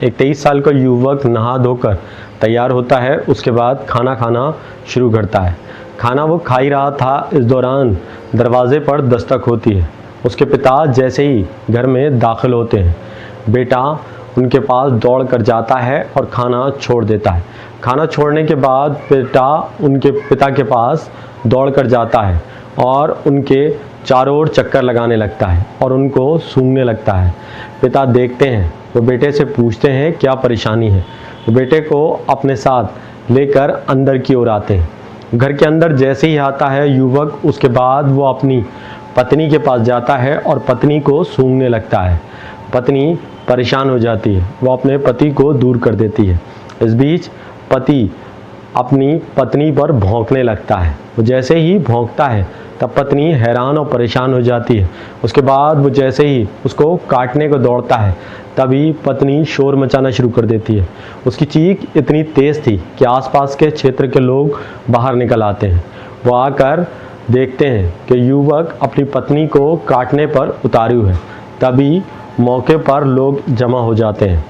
एक 23 साल का युवक नहा धोकर तैयार होता है। उसके बाद खाना खाना शुरू करता है। खाना वो खा ही रहा था, इस दौरान दरवाजे पर दस्तक होती है। उसके पिता जैसे ही घर में दाखिल होते हैं, बेटा उनके पास दौड़ कर जाता है और खाना छोड़ देता है। खाना छोड़ने के बाद बेटा उनके पिता के पास दौड़ कर जाता है और उनके चारों ओर चक्कर लगाने लगता है और उनको सूंघने लगता है। पिता देखते हैं, वो बेटे से पूछते हैं क्या परेशानी है। वो बेटे को अपने साथ लेकर अंदर की ओर आते हैं। घर के अंदर जैसे ही आता है युवक, उसके बाद वो अपनी पत्नी के पास जाता है और पत्नी को सूंघने लगता है। पत्नी परेशान हो जाती है, वो अपने पति को दूर कर देती है। इस बीच पति अपनी पत्नी पर भौंकने लगता है। वो जैसे ही भौंकता है तब पत्नी हैरान और परेशान हो जाती है। उसके बाद वो जैसे ही उसको काटने को दौड़ता है, तभी पत्नी शोर मचाना शुरू कर देती है। उसकी चीख इतनी तेज़ थी कि आसपास के क्षेत्र के लोग बाहर निकल आते हैं। वो आकर देखते हैं कि युवक अपनी पत्नी को काटने पर उतारू है। तभी मौके पर लोग जमा हो जाते हैं।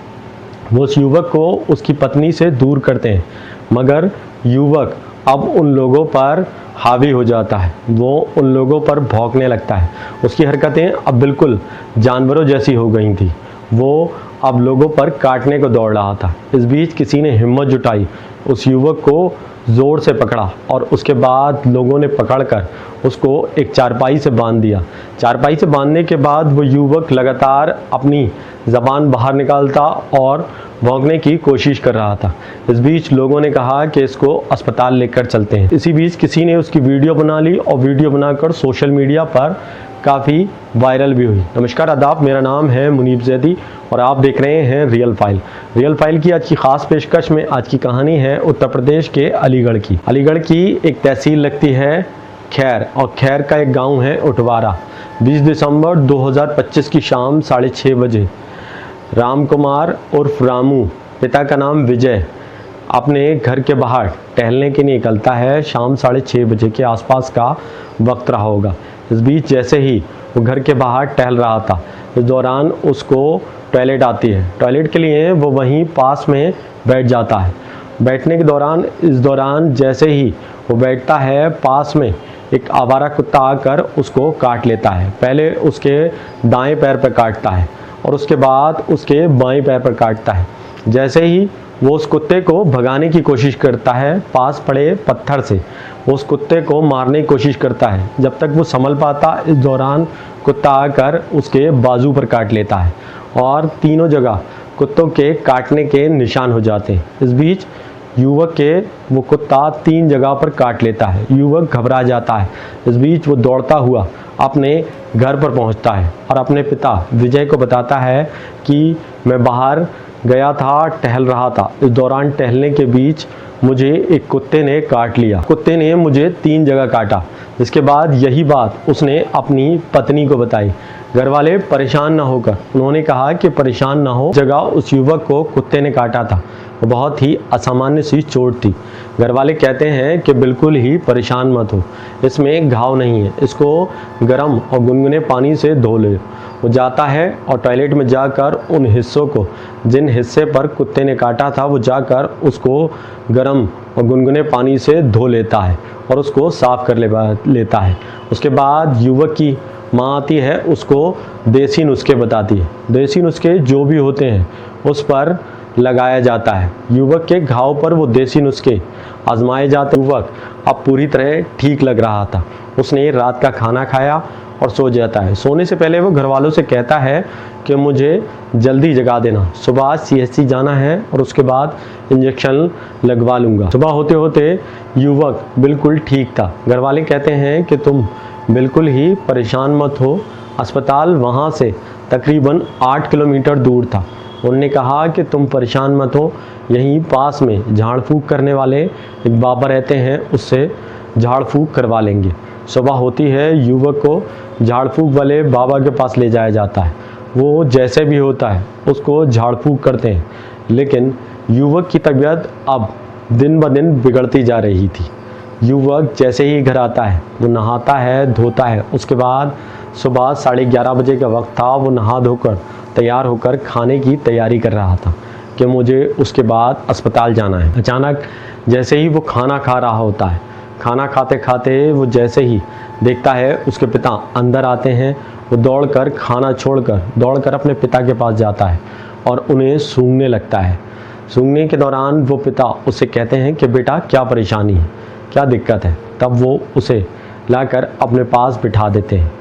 वो उस युवक को उसकी पत्नी से दूर करते हैं, मगर युवक अब उन लोगों पर हावी हो जाता है। वो उन लोगों पर भौंकने लगता है। उसकी हरकतें अब बिल्कुल जानवरों जैसी हो गई थी। वो अब लोगों पर काटने को दौड़ रहा था। इस बीच किसी ने हिम्मत जुटाई, उस युवक को ज़ोर से पकड़ा और उसके बाद लोगों ने पकड़कर उसको एक चारपाई से बांध दिया। चारपाई से बांधने के बाद वो युवक लगातार अपनी ज़बान बाहर निकालता और भौंकने की कोशिश कर रहा था। इस बीच लोगों ने कहा कि इसको अस्पताल लेकर चलते हैं। इसी बीच किसी ने उसकी वीडियो बना ली और वीडियो बनाकर सोशल मीडिया पर काफ़ी वायरल भी हुई। नमस्कार, आदाब, मेरा नाम है मुनीब जैदी और आप देख रहे हैं रियल फाइल। रियल फाइल की आज की खास पेशकश में आज की कहानी है उत्तर प्रदेश के अलीगढ़ की। अलीगढ़ की एक तहसील लगती है खैर, और खैर का एक गांव है उटवारा। 20 दिसंबर 2025 की शाम 6:30 बजे राम कुमार उर्फ रामू, पिता का नाम विजय, अपने घर के बाहर टहलने के लिए निकलता है। शाम 6:30 बजे के आसपास का वक्त रहा होगा। इस बीच जैसे ही वो घर के बाहर टहल रहा था, इस दौरान उसको टॉयलेट आती है। टॉयलेट के लिए वो वहीं पास में बैठ जाता है। बैठने के दौरान इस दौरान जैसे ही वो बैठता है, पास में एक आवारा कुत्ता आकर उसको काट लेता है। पहले उसके दाएं पैर पर काटता है और उसके बाद उसके बाएं पैर पर काटता है। जैसे ही वो उस कुत्ते को भगाने की कोशिश करता है, पास पड़े पत्थर से वो उस कुत्ते को मारने की कोशिश करता है। जब तक वो संभल पाता, इस दौरान कुत्ता आकर उसके बाजू पर काट लेता है और तीनों जगह कुत्तों के काटने के निशान हो जाते हैं। इस बीच युवक के वो कुत्ता 3 जगह पर काट लेता है। युवक घबरा जाता है। इस बीच वो दौड़ता हुआ अपने घर पर पहुंचता है और अपने पिता विजय को बताता है कि मैं बाहर गया था, टहल रहा था। इस दौरान टहलने के बीच मुझे एक कुत्ते ने काट लिया। कुत्ते ने मुझे 3 जगह काटा। इसके बाद यही बात उसने अपनी पत्नी को बताई। घर वाले परेशान ना होकर उन्होंने कहा कि परेशान ना हो, जगह उस युवक को कुत्ते ने काटा था, वो बहुत ही असामान्य सी चोट थी। घर वाले कहते हैं कि बिल्कुल ही परेशान मत हो, इसमें घाव नहीं है, इसको गर्म और गुनगुने पानी से धो ले। वो जाता है और टॉयलेट में जाकर उन हिस्सों को, जिन हिस्से पर कुत्ते ने काटा था, वो जाकर उसको गर्म और गुनगुने पानी से धो लेता है और उसको साफ कर लेता है। उसके बाद युवक की माँ आती है, उसको देसी नुस्खे बताती है। देसी नुस्खे जो भी होते हैं उस पर लगाया जाता है। युवक के घाव पर वो देसी नुस्खे आजमाए जाते। युवक अब पूरी तरह ठीक लग रहा था। उसने रात का खाना खाया और सो जाता है। सोने से पहले वो घर वालों से कहता है कि मुझे जल्दी जगा देना, सुबह CHC जाना है और उसके बाद इंजेक्शन लगवा लूँगा। सुबह होते होते युवक बिल्कुल ठीक था। घर वाले कहते हैं कि तुम बिल्कुल ही परेशान मत हो, अस्पताल वहाँ से तकरीबन 8 किलोमीटर दूर था। उन्होंने कहा कि तुम परेशान मत हो, यहीं पास में झाड़ फूँक करने वाले एक बाबा रहते हैं, उससे झाड़ फूँक करवा लेंगे। सुबह होती है, युवक को झाड़ फूँक वाले बाबा के पास ले जाया जाता है। वो जैसे भी होता है उसको झाड़ फूँक करते हैं, लेकिन युवक की तबीयत अब दिन ब दिन बिगड़ती जा रही थी। युवक जैसे ही घर आता है, वो नहाता है, धोता है। उसके बाद सुबह 11:30 बजे का वक्त था। वो नहा धोकर तैयार होकर खाने की तैयारी कर रहा था। कि मुझे उसके बाद अस्पताल जाना है। अचानक जैसे ही वो खाना खा रहा होता है, खाना खाते खाते वो जैसे ही देखता है उसके पिता अंदर आते हैं, वो दौड़कर खाना छोड़कर दौड़कर अपने पिता के पास जाता है और उन्हें सूंघने लगता है। सूंघने के दौरान वो पिता उससे कहते हैं कि बेटा क्या परेशानी है, क्या दिक्कत है। तब वो उसे लाकर अपने पास बिठा देते हैं।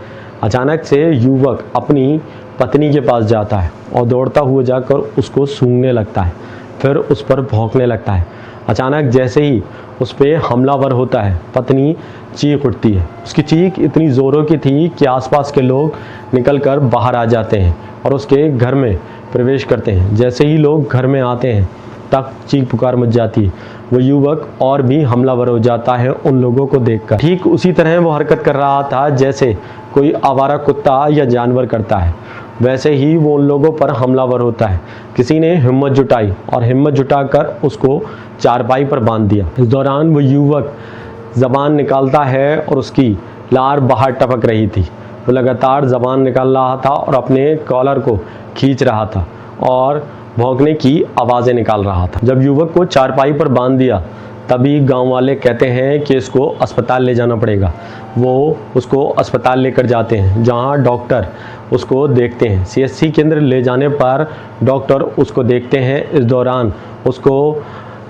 अचानक से युवक अपनी पत्नी के पास जाता है और दौड़ता हुआ जाकर उसको सूंघने लगता है, फिर उस पर भौंकने लगता है। अचानक जैसे ही उस पर हमलावर होता है, पत्नी चीख उठती है। उसकी चीख इतनी ज़ोरों की थी कि आसपास के लोग निकलकर बाहर आ जाते हैं और उसके घर में प्रवेश करते हैं। जैसे ही लोग घर में आते हैं तक चीख पुकार मच जाती है। वो युवक और भी हमलावर हो जाता है उन लोगों को देखकर। ठीक उसी तरह वो हरकत कर रहा था जैसे कोई आवारा कुत्ता या जानवर करता है, वैसे ही वो उन लोगों पर हमलावर होता है। किसी ने हिम्मत जुटाई और हिम्मत जुटाकर उसको चारपाई पर बांध दिया। इस दौरान वो युवक ज़बान निकालता है और उसकी लार बाहर टपक रही थी। वो लगातार ज़बान निकाल रहा था और अपने कॉलर को खींच रहा था और भौंकने की आवाज़ें निकाल रहा था। जब युवक को चारपाई पर बांध दिया तभी गांव वाले कहते हैं कि इसको अस्पताल ले जाना पड़ेगा। वो उसको अस्पताल लेकर जाते हैं जहां डॉक्टर उसको देखते हैं। सीएचसी केंद्र ले जाने पर डॉक्टर उसको देखते हैं। इस दौरान उसको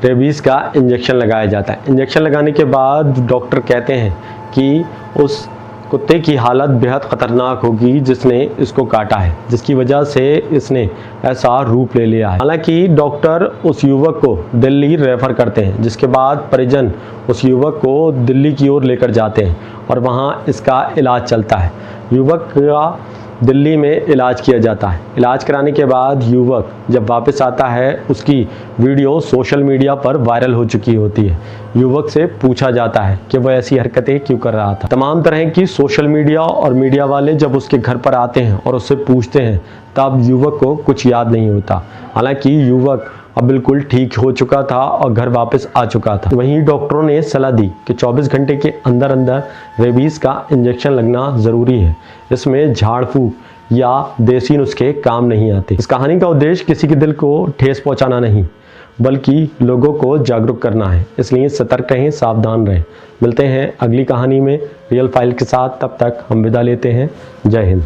रेबीज़ का इंजेक्शन लगाया जाता है। इंजेक्शन लगाने के बाद डॉक्टर कहते हैं कि उस कुत्ते की हालत बेहद ख़तरनाक होगी जिसने इसको काटा है, जिसकी वजह से इसने ऐसा रूप ले लिया है। हालांकि डॉक्टर उस युवक को दिल्ली रेफ़र करते हैं, जिसके बाद परिजन उस युवक को दिल्ली की ओर लेकर जाते हैं और वहां इसका इलाज चलता है। युवक का दिल्ली में इलाज किया जाता है। इलाज कराने के बाद युवक जब वापस आता है उसकी वीडियो सोशल मीडिया पर वायरल हो चुकी होती है। युवक से पूछा जाता है कि वह ऐसी हरकतें क्यों कर रहा था। तमाम तरह की सोशल मीडिया और मीडिया वाले जब उसके घर पर आते हैं और उससे पूछते हैं तब युवक को कुछ याद नहीं होता। हालांकि युवक अब बिल्कुल ठीक हो चुका था और घर वापस आ चुका था। वहीं डॉक्टरों ने सलाह दी कि 24 घंटे के अंदर अंदर रेबीज़ का इंजेक्शन लगना ज़रूरी है। इसमें झाड़ फूंक या देसी नुस्खे काम नहीं आते। इस कहानी का उद्देश्य किसी के दिल को ठेस पहुंचाना नहीं बल्कि लोगों को जागरूक करना है। इसलिए सतर्क रहें, सावधान रहें। मिलते हैं अगली कहानी में रियल फाइल के साथ। तब तक हम विदा लेते हैं। जय हिंद।